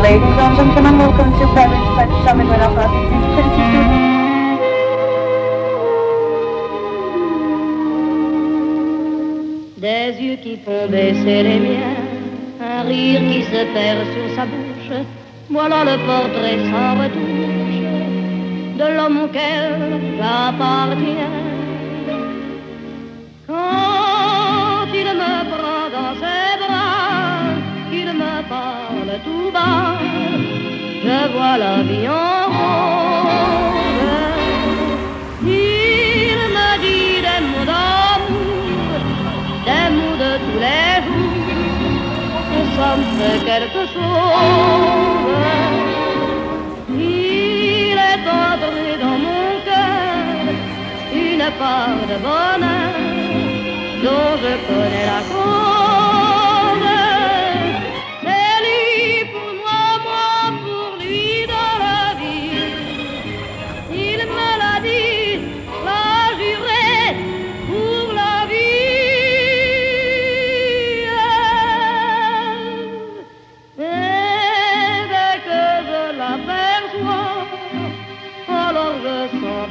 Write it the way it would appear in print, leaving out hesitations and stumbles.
Ladies and gentlemen, welcome to Paris Fashion Week. Des yeux qui font baisser les miens, un rire qui se perd sur sa bouche, voilà le portrait sans retouche de l'homme auquel j'appartiens. Quand il me prend dans ses bras, qu'il me parle tout bas, je vois la vie en rose. Il me dit des mots d'amour, des mots de tous les jours, et ça me fait quelque chose. Il est entré dans mon cœur une part de bonheur dont je connais la cause. C'est lui pour moi, moi pour lui dans la vie. Il me l'a dit, l'a juré pour la vie. Et dès que je l'aperçois, alors je sens